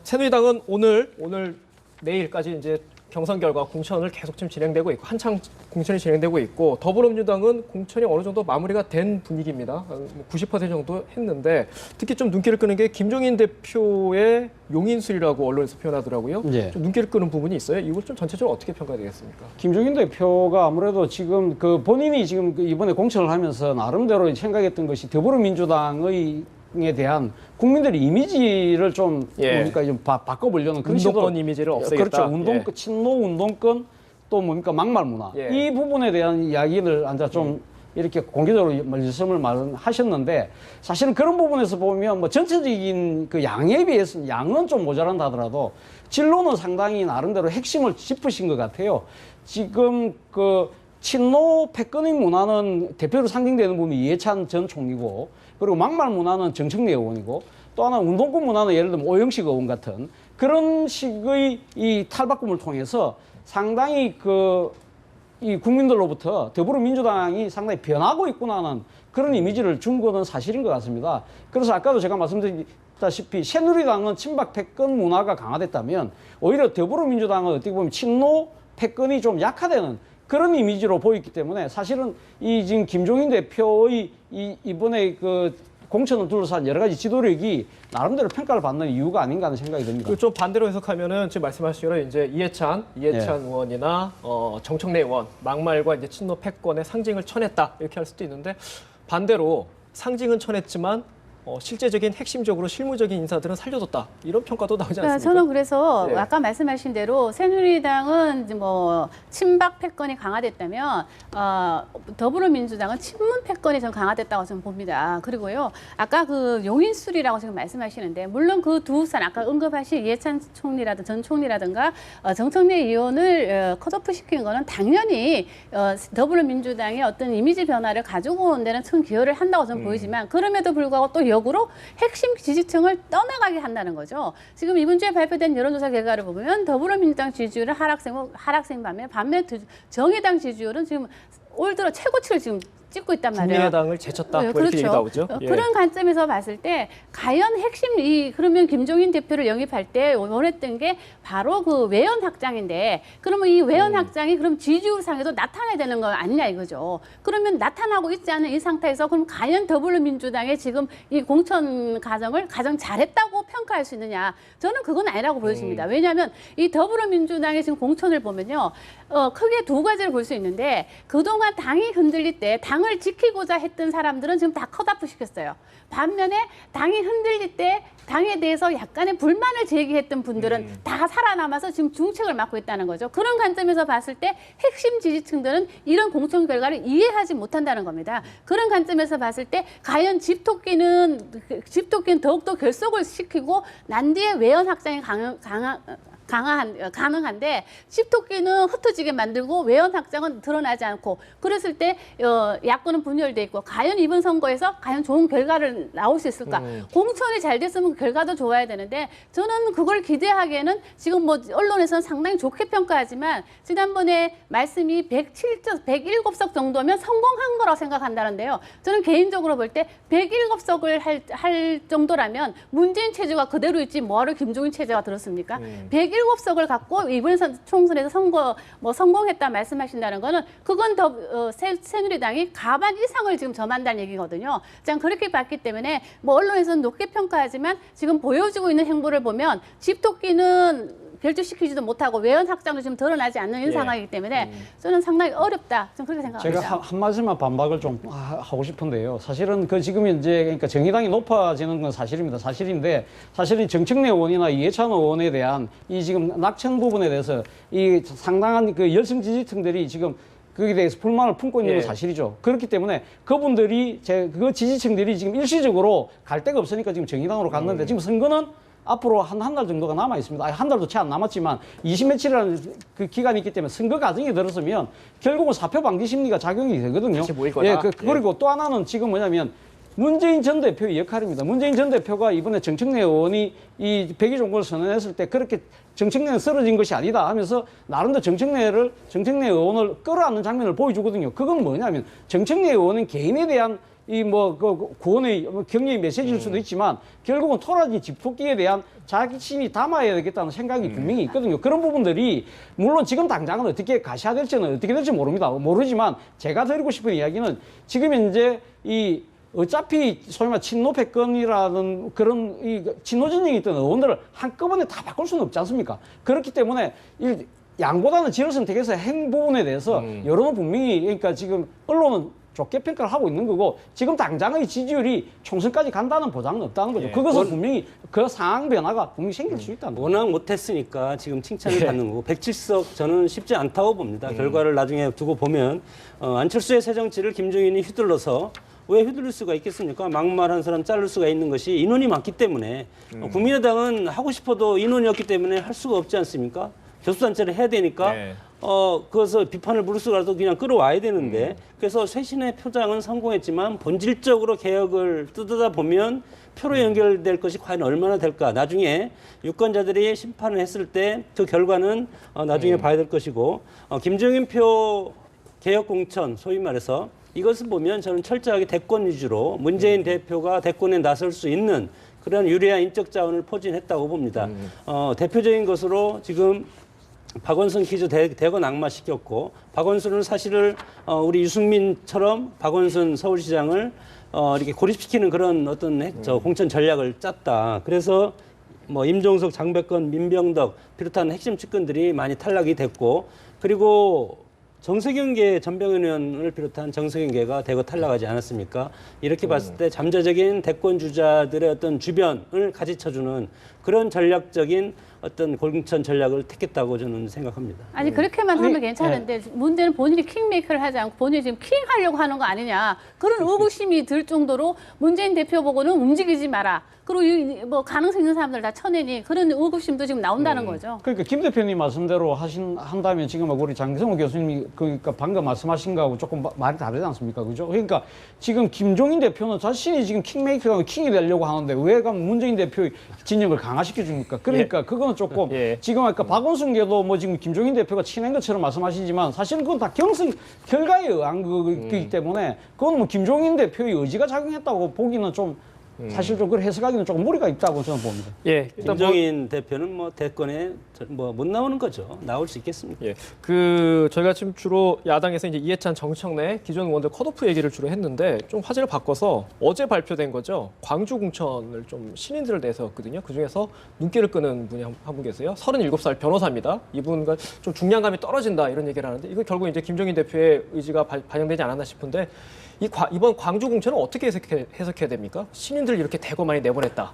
새누리당은 오늘 내일까지 이제 경선 결과 공천을 계속 지금 진행되고 있고 한창 공천이 진행되고 있고 더불어민주당은 공천이 어느 정도 마무리가 된 분위기입니다. 90% 정도 했는데 특히 좀 눈길을 끄는 게 김종인 대표의 용인술이라고 언론에서 표현하더라고요. 예. 좀 눈길을 끄는 부분이 있어요. 이걸 좀 전체적으로 어떻게 평가되겠습니까? 김종인 대표가 아무래도 지금 그 본인이 지금 이번에 공천을 하면서 나름대로 생각했던 것이 더불어민주당의 에 대한 국민들의 이미지를 좀 뭡니까 좀 바꿔보려는 그런 운동권 시도. 이미지를 없애겠다. 그렇죠. 운동권, 친노 운동권 또 뭡니까 막말 문화 이 부분에 대한 이야기를 앉아 좀 이렇게 공개적으로 말씀을 하셨는데 사실은 그런 부분에서 보면 뭐 전체적인 그 양에 비해서 양은 좀 모자란다 하더라도 진로는 상당히 나름대로 핵심을 짚으신 것 같아요. 지금 그 친노 패권의 문화는 대표로 상징되는 분이 이해찬 전 총리고 그리고 막말 문화는 정청래 의원이고 또 하나 운동권 문화는 예를 들면 오영식 의원 같은 그런 식의 이 탈바꿈을 통해서 상당히 이 국민들로부터 더불어민주당이 상당히 변하고 있구나 하는 그런 이미지를 준 거는 사실인 것 같습니다. 그래서 아까도 제가 말씀드렸다시피 새누리당은 친박 패권 문화가 강화됐다면 오히려 더불어민주당은 어떻게 보면 친노 패권이 좀 약화되는 그런 이미지로 보였기 때문에 사실은 이 지금 김종인 대표의 이번에 그 공천을 둘러싼 여러 가지 지도력이 나름대로 평가를 받는 이유가 아닌가 하는 생각이 듭니다. 그 좀 반대로 해석하면은 지금 말씀하신 대로 이제 이해찬 의원이나 정청래 의원 막말과 이제 친노 패권의 상징을 쳐냈다 이렇게 할 수도 있는데 반대로 상징은 쳐냈지만 실제적인 핵심적으로 실무적인 인사들은 살려뒀다 이런 평가도 나오지 않습니까? 저는 그래서 네. 아까 말씀하신 대로 새누리당은 이제 뭐 친박 패권이 강화됐다면 더불어민주당은 친문 패권이 좀 강화됐다고 저는 봅니다. 그리고요 아까 그 용인술이라고 지금 말씀하시는데 물론 그 두 사람 아까 언급하신 이해찬 총리라든가 전 총리라든가 정청래 의원을 컷오프 시킨 거는 당연히 더불어민주당의 어떤 이미지 변화를 가지고 온 데는 큰 기여를 한다고 저는 보이지만 그럼에도 불구하고 또 역으로 핵심 지지층을 떠나가게 한다는 거죠. 지금 이번 주에 발표된 여론조사 결과를 보면 더불어민주당 지지율은 하락세 반면 정의당 지지율은 지금 올 들어 최고치를 지금 찍고 있단 말이에요. 국민의당을 제쳤다. 뭐 이렇게 얘기 나오죠. 그런 관점에서 봤을 때 과연 핵심이 그러면 김종인 대표를 영입할 때 원했던 게 바로 그 외연 확장인데 그러면 이 외연 확장이 그럼 지지율상에도 나타나야 되는 거 아니냐 이거죠. 그러면 나타나고 있지 않은 이 상태에서 그럼 과연 더불어민주당의 지금 이 공천 과정을 가장 잘했다고 평가할 수 있느냐? 저는 그건 아니라고 보여집니다. 왜냐하면 이 더불어민주당의 지금 공천을 보면요. 크게 두 가지를 볼 수 있는데 그동안 당이 흔들릴 때 당을 지키고자 했던 사람들은 지금 다 컷오프 시켰어요. 반면에 당이 흔들릴 때 당에 대해서 약간의 불만을 제기했던 분들은 다 살아남아서 지금 중책을 맡고 있다는 거죠. 그런 관점에서 봤을 때 핵심 지지층들은 이런 공천 결과를 이해하지 못한다는 겁니다. 그런 관점에서 봤을 때 과연 집토끼는 더욱더 결속을 시키고 난 뒤에 외연 확장이 가능한데 집토끼는 흩어지게 만들고 외연 확장은 드러나지 않고 그랬을 때 야권은 분열돼 있고 과연 이번 선거에서 과연 좋은 결과를 나올 수 있을까? 공천이 잘 됐으면 결과도 좋아야 되는데 저는 그걸 기대하기에는 지금 뭐 언론에서는 상당히 좋게 평가하지만 지난번에 말씀이 107석 정도면 성공한 거라고 생각한다는데요. 저는 개인적으로 볼 때 107석을 할 정도라면 문재인 체제가 그대로 있지 뭐하러 김종인 체제가 들었습니까? 107 7석을 갖고 이번 총선에서 성공했다 말씀하신다는 거는 그건 더 새누리당이 과반 이상을 지금 점한다는 얘기거든요. 자, 그렇게 봤기 때문에 뭐 언론에서는 높게 평가하지만 지금 보여지고 있는 행보를 보면 집토끼는 결주시키지도 못하고 외연 확장도 지금 드러나지 않는 이런 상황이기 때문에 저는 상당히 어렵다. 좀 그렇게 생각합니다. 제가 한 마디만 반박을 좀 하고 싶은데요. 사실은 그 지금 현재 그러니까 정의당이 높아지는 건 사실입니다. 사실인데 사실은 정청래 의원이나 이해찬 의원에 대한 이 지금 낙천 부분에 대해서 이 상당한 그 열성 지지층들이 지금 거기에 대해서 불만을 품고 있는 건 사실이죠. 그렇기 때문에 그분들이 그 지지층들이 지금 일시적으로 갈 데가 없으니까 지금 정의당으로 갔는데 지금 선거는 앞으로 한 달 정도가 남아 있습니다. 한 달도 채 안 남았지만 20며칠이라는 그 기간이 있기 때문에 선거 과정에 들어서면 결국은 사표 방지 심리가 작용이 되거든요. 같이 모일 거다. 그리고 또 하나는 지금 뭐냐면 문재인 전 대표의 역할입니다. 문재인 전 대표가 이번에 정청래 의원이 이 백의종군을 선언했을 때 그렇게 정청래는 쓰러진 것이 아니다 하면서 나름대로 정청래 의원을 끌어안는 장면을 보여주거든요. 그건 뭐냐면 정청래 의원은 개인에 대한 그 구원의 격려의 메시지일 수도 있지만 결국은 토라지 집토끼에 대한 자신이 담아야 되겠다는 생각이 분명히 있거든요. 그런 부분들이 물론 지금 당장은 어떻게 가셔야 될지는 어떻게 될지 모르지만 제가 드리고 싶은 이야기는 지금 현재 어차피 소위 말 친노 패권이라는 그런 친노 진영이 있던 의원들을 한꺼번에 다 바꿀 수는 없지 않습니까? 그렇기 때문에 양보다는 질을 선택해서 행 부분에 대해서 여론은 분명히 그러니까 지금 언론은 좋게 평가를 하고 있는 거고 지금 당장의 지지율이 총선까지 간다는 보장은 없다는 거죠. 그것은 분명히 그 상황 변화가 분명히 생길 수 있다는 거죠. 워낙 못했으니까 지금 칭찬을 받는 거고 107석 저는 쉽지 않다고 봅니다. 결과를 나중에 두고 보면 안철수의 새 정치를 김종인이 휘둘러서 왜 휘둘릴 수가 있겠습니까? 막말한 사람 자를 수가 있는 것이 인원이 많기 때문에 국민의당은 하고 싶어도 인원이 없기 때문에 할 수가 없지 않습니까? 교수단체를 해야 되니까 그것을 비판을 무릅쓰고라도 그냥 끌어와야 되는데 그래서 쇄신의 표장은 성공했지만 본질적으로 개혁을 뜯어다 보면 표로 연결될 것이 과연 얼마나 될까? 나중에 유권자들이 심판을 했을 때 그 결과는 나중에 봐야 될 것이고 김종인 표 개혁 공천 소위 말해서 이것을 보면 저는 철저하게 대권 위주로 문재인 대표가 대권에 나설 수 있는 그런 유리한 인적 자원을 포진했다고 봅니다. 대표적인 것으로 지금 박원순 퀴즈 대거 낙마시켰고 박원순은 사실을 우리 유승민처럼 박원순 서울시장을 이렇게 고립시키는 그런 어떤 공천 전략을 짰다. 그래서 뭐 임종석, 장백건, 민병덕 비롯한 핵심 측근들이 많이 탈락이 됐고 그리고 정세균계 전병현 의원을 비롯한 정세균계가 대거 탈락하지 않았습니까? 이렇게 봤을 때 잠재적인 대권 주자들의 어떤 주변을 가지쳐주는 그런 전략적인 어떤 공천 전략을 택했다고 저는 생각합니다. 아니 그렇게만 하면 괜찮은데 문제는 본인이 킹메이커를 하지 않고 본인이 지금 킹하려고 하는 거 아니냐 그런 의구심이 들 정도로 문재인 대표 보고는 움직이지 마라. 그리고 뭐 가능성 있는 사람들 다 쳐내니 그런 의구심도 지금 나온다는 거죠. 그러니까 김 대표님 말씀대로 한다면 지금 우리 장성호 교수님이 그러니까 방금 말씀하신 거하고 조금 말이 다르지 않습니까? 그죠? 그러니까 지금 김종인 대표는 자신이 지금 킹메이커가 킹이 되려고 하는데 왜 가면 문재인 대표의 진영을 강화시켜 줍니까? 그러니까 그거는 조금 지금 아까 박원순계도 뭐 지금 김종인 대표가 친한 것처럼 말씀하시지만 사실은 그건 다 경선 결과에 의한 거기 때문에 그건 뭐 김종인 대표의 의지가 작용했다고 보기는 좀 사실 좀 그걸 해석하기는 조금 무리가 있다고 저는 봅니다. 일단 김종인 대표는 뭐 대권에 뭐 못 나오는 거죠. 나올 수 있겠습니까? 저희가 지금 주로 야당에서 이제 이해찬, 정청래 기존 의원들 컷오프 얘기를 주로 했는데 좀 화제를 바꿔서 어제 발표된 거죠. 광주 공천을 좀 신인들을 내세웠거든요. 그 중에서 눈길을 끄는 분이 한 분 계세요. 37살 변호사입니다. 이분과 좀 중량감이 떨어진다 이런 얘기를 하는데 이거 결국 이제 김종인 대표의 의지가 반영되지 않았나 싶은데. 이번 광주 공천은 어떻게 해석해야 됩니까? 신인들 이렇게 대거 많이 내보냈다.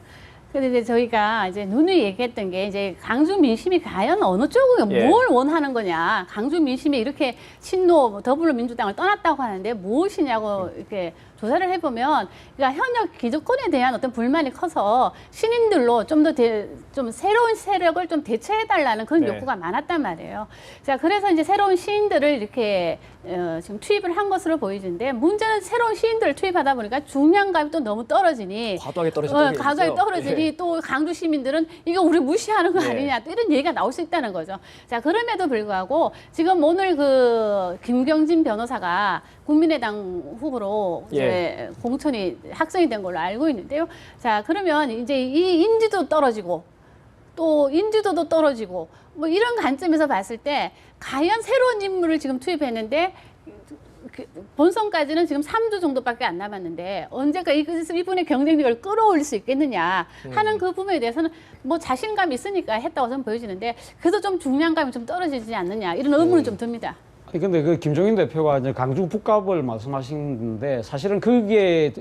근데 이제 저희가 이제 누누이 얘기했던 게 이제 강주 민심이 과연 어느 쪽을 뭘 원하는 거냐. 강주 민심이 이렇게 친노 더불어민주당을 떠났다고 하는데 무엇이냐고 이렇게 조사를 해보면 그러니까 현역 기득권에 대한 어떤 불만이 커서 신인들로 좀 더 좀 새로운 세력을 좀 대체해달라는 그런 욕구가 많았단 말이에요. 자, 그래서 이제 새로운 시인들을 이렇게 지금 투입을 한 것으로 보이는데 문제는 새로운 시인들을 투입하다 보니까 중량감이 또 너무 떨어지니 과도하게 떨어지니 과도하게 떨어지니 또 강주 시민들은 이거 우리 무시하는 거 아니냐 또 이런 얘기가 나올 수 있다는 거죠. 자, 그럼에도 불구하고 지금 오늘 그 김경진 변호사가 국민의당 후보로 이제 공천이 확정이 된 걸로 알고 있는데요. 자, 그러면 이제 이 인지도 떨어지고 또 인지도도 떨어지고 뭐 이런 관점에서 봤을 때 과연 새로운 인물을 지금 투입했는데 본선까지는 지금 3주 정도밖에 안 남았는데 언제까 이분의 경쟁력을 끌어올릴 수 있겠느냐 하는 그 부분에 대해서는 뭐 자신감이 있으니까 했다고 저는 보여지는데 그래서 좀 중량감이 좀 떨어지지 않느냐 이런 의문은 좀 듭니다. 근데 그 김종인 대표가 이제 강주 북갑을 말씀하시는데 사실은 그게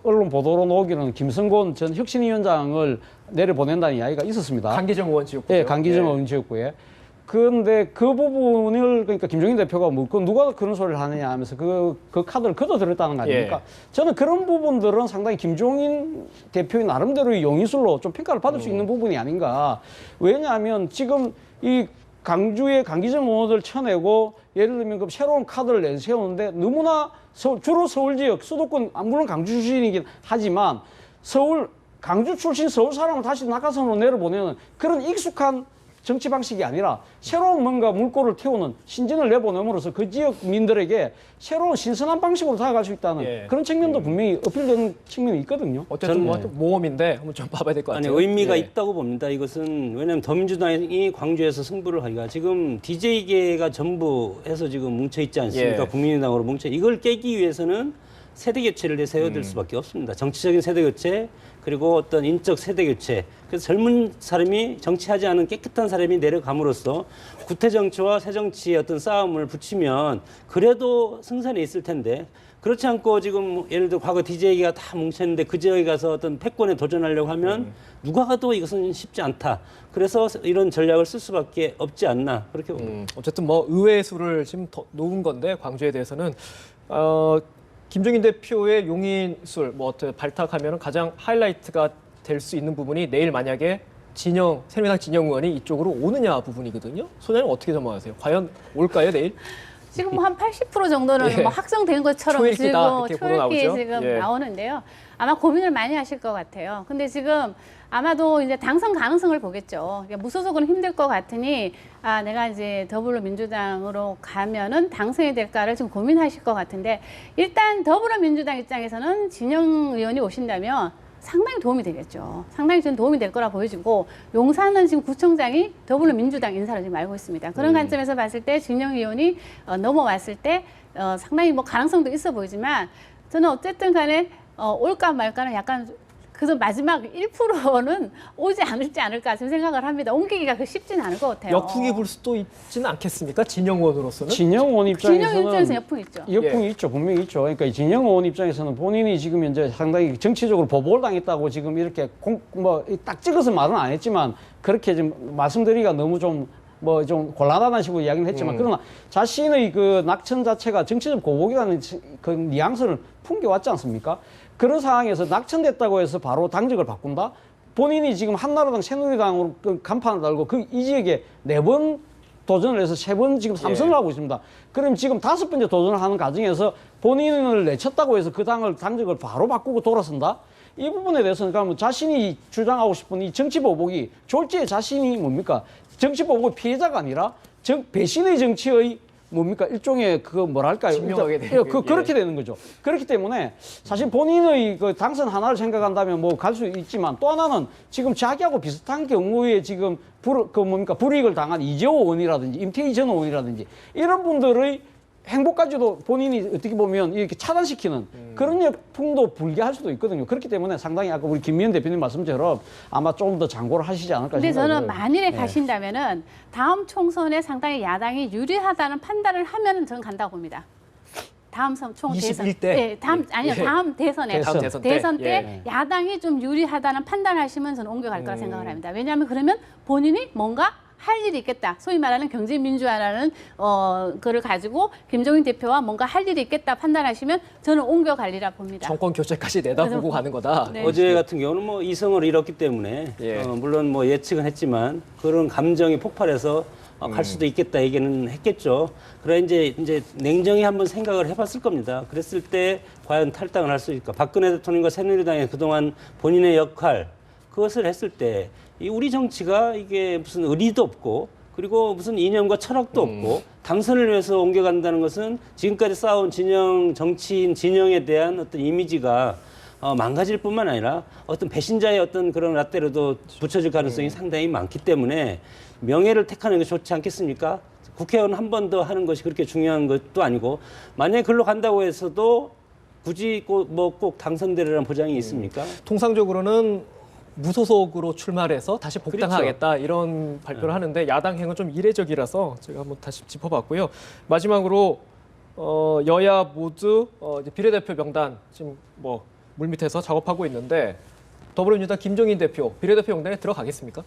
언론 보도로 나오기는 김성곤 전 혁신위원장을 내려보낸다는 이야기가 있었습니다. 강기정 의원 지역구. 네, 강기정 의원 지역구에. 그런데 그 부분을 그러니까 김종인 대표가 묻고 누가 그런 소리를 하느냐 하면서 그 카드를 걷어들였다는 거 아닙니까? 저는 그런 부분들은 상당히 김종인 대표의 나름대로의 용의술로 좀 평가를 받을 수 있는 부분이 아닌가. 왜냐하면 지금 이 강주의 강기정 의원을 쳐내고 예를 들면 그 새로운 카드를 내세우는데 너무나 주로 서울 지역 수도권 물론 강주 출신이긴 하지만 강주 출신 서울 사람을 다시 낙하산으로 내려보내는 그런 익숙한 정치 방식이 아니라 새로운 뭔가 물꼬를 태우는 신진을 내보냄으로써 그 지역민들에게 새로운 신선한 방식으로 다가갈 수 있다는 그런 측면도 분명히 어필되는 측면이 있거든요. 어쨌든 뭐 모험인데 한번 좀 봐봐야 될 것 같아요. 아니, 의미가 있다고 봅니다. 이것은 왜냐하면 더민주당이 광주에서 승부를 하기가 지금 DJ계가 전부 해서 지금 뭉쳐있지 않습니까? 국민의당으로 이걸 깨기 위해서는 세대 교체를 내세워야 될 수밖에 없습니다. 정치적인 세대 교체 그리고 어떤 인적 세대 교체. 그래서 젊은 사람이 정치하지 않은 깨끗한 사람이 내려감으로써 구태 정치와 새 정치의 어떤 싸움을 붙이면 그래도 승산이 있을 텐데 그렇지 않고 지금 예를 들어 과거 DJ가 다 뭉쳤는데 그 지역에 가서 어떤 패권에 도전하려고 하면 누가 가도 이것은 쉽지 않다. 그래서 이런 전략을 쓸 수밖에 없지 않나 그렇게 봅니다. 어쨌든 뭐 의회의 수를 지금 더 놓은 건데 광주에 대해서는 김종인 대표의 용인술 뭐 발탁하면 가장 하이라이트가 될 수 있는 부분이 내일 만약에 새누리당 진영 의원이 이쪽으로 오느냐 부분이거든요. 소장님 어떻게 전망하세요? 과연 올까요 내일? 지금 뭐 한 80% 정도는 뭐 확정된 것처럼 초읽기다, 지금 이렇게 초읽기 보도 지금 나오는데요. 아마 고민을 많이 하실 것 같아요. 근데 지금 아마도 이제 당선 가능성을 보겠죠. 그러니까 무소속은 힘들 것 같으니 내가 이제 더불어민주당으로 가면은 당선이 될까를 지금 고민하실 것 같은데 일단 더불어민주당 입장에서는 진영 의원이 오신다면 상당히 도움이 되겠죠. 상당히 저는 도움이 될 거라 보여지고 용산은 지금 구청장이 더불어민주당 인사로 지금 알고 있습니다. 그런 관점에서 봤을 때 진영 의원이 넘어왔을 때 상당히 뭐 가능성도 있어 보이지만 저는 어쨌든 간에 올까 말까는 약간 그래서 마지막 1%는 오지 않을까 지금 생각을 합니다. 옮기기가 쉽지는 않을 것 같아요. 역풍이 불 수도 있지는 않겠습니까? 진영 의원으로서는? 진영 의원 입장에서는 역풍이 있죠. 역풍이 있죠. 분명히 있죠. 그러니까 진영 의원 입장에서는 본인이 지금 현재 상당히 정치적으로 보복을 당했다고 지금 이렇게 딱 찍어서 말은 안 했지만 그렇게 지금 말씀드리기가 너무 좀 곤란하다는 식으로 이야기는 했지만 그러나 자신의 그 낙천 자체가 정치적 보복이라는 그 뉘앙스를 풍겨왔지 않습니까? 그런 상황에서 낙천됐다고 해서 바로 당적을 바꾼다? 본인이 지금 한나라당, 새누리당으로 그 간판을 달고 이 지역에 4번 도전을 해서 3번 지금 3선을 하고 있습니다. 그럼 지금 5번째 도전을 하는 과정에서 본인을 내쳤다고 해서 그 당적을 바로 바꾸고 돌아선다? 이 부분에 대해서는 그러면 자신이 주장하고 싶은 이 정치 보복이 졸지에 자신이 뭡니까? 정치 보복의 피해자가 아니라 배신의 정치의 뭡니까? 일종의 증명하게 되는 그렇게 되는 거죠. 그렇기 때문에 사실 본인의 그 당선 하나를 생각한다면 뭐 갈 수 있지만 또 하나는 지금 자기하고 비슷한 경우에 지금 불이익을 당한 이재호 의원이라든지 임태희 전 의원이라든지 이런 분들의 행복까지도 본인이 어떻게 보면 이렇게 차단시키는 그런 역풍도 불게할 수도 있거든요. 그렇기 때문에 상당히 아까 우리 김미연 대표님 말씀처럼 아마 좀 더 장고를 하시지 않을까 근데 생각해요. 저는 만일에 가신다면은 다음 총선에 상당히 야당이 유리하다는 판단을 하면은 저는 간다고 봅니다. 다음 총 대선. 21대? 네, 다음 대선에. 대선. 대선 때? 때 야당이 좀 유리하다는 판단하시면 저는 옮겨갈 거라 생각을 합니다. 왜냐하면 그러면 본인이 뭔가 할 일이 있겠다. 소위 말하는 경제민주화라는 그를 가지고 김종인 대표와 뭔가 할 일이 있겠다 판단하시면 저는 옮겨갈리라 봅니다. 정권 교체까지 내다보고 가는 거다. 네. 어제 같은 경우는 뭐 이성을 잃었기 때문에 물론 뭐 예측은 했지만 그런 감정이 폭발해서 갈 수도 있겠다 얘기는 했겠죠. 그래 이제 냉정히 한번 생각을 해봤을 겁니다. 그랬을 때 과연 탈당을 할 수 있을까? 박근혜 대통령과 새누리당의 그동안 본인의 역할 그것을 했을 때 이 우리 정치가 이게 무슨 의리도 없고 그리고 무슨 이념과 철학도 없고 당선을 위해서 옮겨간다는 것은 지금까지 쌓아온 정치인 진영에 대한 어떤 이미지가 망가질 뿐만 아니라 어떤 배신자의 어떤 그런 라떼로도 붙여질 가능성이 상당히 많기 때문에 명예를 택하는 게 좋지 않겠습니까? 국회의원 한 번 더 하는 것이 그렇게 중요한 것도 아니고 만약에 글로 간다고 해서도 굳이 꼭 당선되리라는 보장이 있습니까? 통상적으로는 무소속으로 출마해서 다시 복당하겠다 이런 발표를 하는데 야당 행은 좀 이례적이라서 제가 한번 다시 짚어봤고요. 마지막으로 여야 모두 이제 비례대표 명단 지금 뭐 물밑에서 작업하고 있는데 더불어민주당 김종인 대표 비례대표 명단에 들어가겠습니까?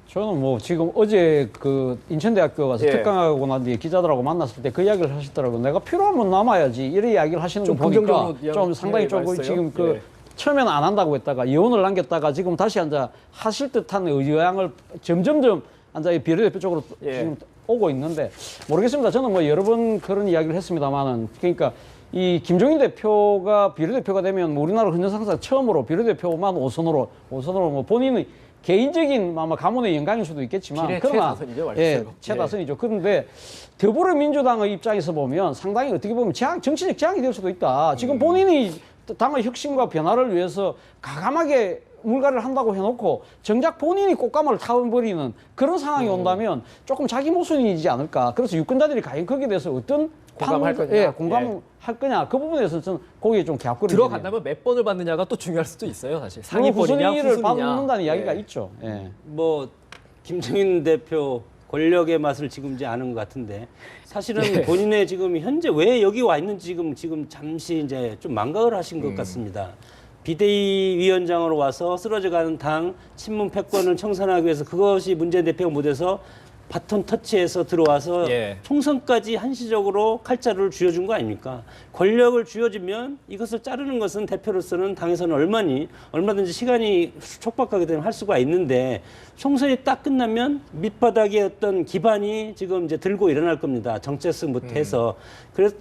저는 뭐 지금 어제 그 인천대학교 가서 예. 특강하고 난 뒤에 기자들하고 만났을 때 그 이야기를 하시더라고요. 내가 필요하면 남아야지 이런 이야기를 하시는 거 좀 보니까 긍정적으로 좀 상당히 예, 조금 말했어요. 지금 그 예. 처음에는 안 한다고 했다가 예언을 남겼다가 지금 다시 앉아 하실 듯한 의향을 점점점 앉아 비례대표 쪽으로 예. 지금 오고 있는데 모르겠습니다. 저는 뭐 여러 번 그런 이야기를 했습니다만은 그러니까 이 김종인 대표가 비례대표가 되면 뭐 우리나라 헌정상사 처음으로 비례대표만 5선으로 뭐 본인의 개인적인 아마 가문의 영광일 수도 있겠지만 비례 그러나 최다선이죠, 말씀 예, 그대로. 최다선이죠. 그런데 더불어민주당의 입장에서 보면 상당히 어떻게 보면 정치적 재앙이 될 수도 있다. 지금 본인이 당의 혁신과 변화를 위해서 가감하게 물갈이를 한다고 해놓고 정작 본인이 꽃가마를 타버리는 그런 상황이 온다면 조금 자기 모순이지 않을까. 그래서 유권자들이 과연 거기에 대해서 어떤 공감할 거냐. 예, 공감할 거냐. 그 부분에서 저는 거기에 좀 갸웃거리죠. 들어간다면 몇 번을 받느냐가 또 중요할 수도 있어요, 사실. 상위권이냐, 후순위를 후순위냐. 받는다는 이야기가 예. 있죠. 예. 뭐 김종인 대표 권력의 맛을 지금 이제 아는 것 같은데 사실은 네. 본인의 지금 현재 왜 여기 와 있는지 지금 잠시 이제 좀 망각을 하신 것 같습니다. 비대위 위원장으로 와서 쓰러져가는 당 친문 패권을 청산하기 위해서 그것이 문재인 대표가 못해서 바톤 터치해서 들어와서 예. 총선까지 한시적으로 칼자루를 쥐어준 거 아닙니까? 권력을 쥐어주면 이것을 자르는 것은 대표로서는 당에서는 얼마든지 시간이 촉박하게 되면 할 수가 있는데 총선이 딱 끝나면 밑바닥에 어떤 기반이 지금 이제 들고 일어날 겁니다. 정체성부터 해서.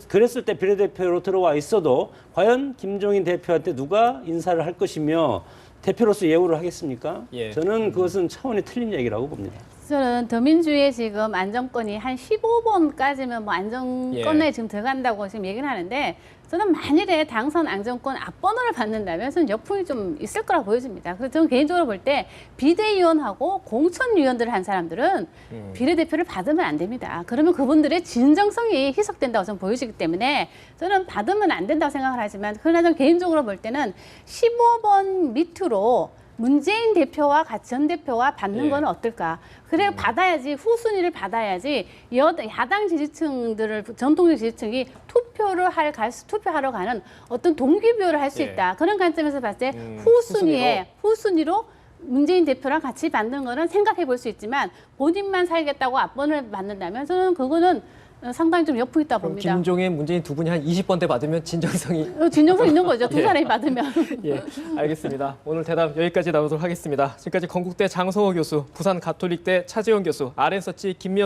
그랬을 때 비례대표로 들어와 있어도 과연 김종인 대표한테 누가 인사를 할 것이며 대표로서 예우를 하겠습니까? 예. 저는 그것은 차원이 틀린 얘기라고 봅니다. 저는 더민주의 지금 안정권이 한 15번까지면 뭐 안정권에 예. 지금 들어간다고 지금 얘기를 하는데 저는 만일에 당선 안정권 앞번호를 받는다면 저는 역풍이 좀 있을 거라 보여집니다. 그래서 저는 개인적으로 볼 때 비대위원하고 공천위원들을 한 사람들은 비례대표를 받으면 안 됩니다. 그러면 그분들의 진정성이 희석된다고 저는 보여지기 때문에 저는 받으면 안 된다고 생각을 하지만 그러나 저는 개인적으로 볼 때는 15번 밑으로 문재인 대표와 전 대표가 받는 예. 건 어떨까? 그래 받아야지 후순위를 받아야지 야당 지지층들을 전통적 지지층이 투표하러 가는 어떤 동기부여를 할 수 예. 있다. 그런 관점에서 봤을 때 후순위로 문재인 대표랑 같이 받는 거는 생각해 볼 수 있지만 본인만 살겠다고 앞번을 받는다면 저는 그거는 상당히 좀 역풍 있다 그럼 봅니다. 김종인, 문재인 두 분이 한 20번대 받으면 진정성이 진정성 있는 거죠. 두 사람이 받으면. 예, 알겠습니다. 오늘 대답 여기까지 나누도록 하겠습니다. 지금까지 건국대 장성호 교수, 부산 가톨릭대 차재원 교수, RN서치 김미연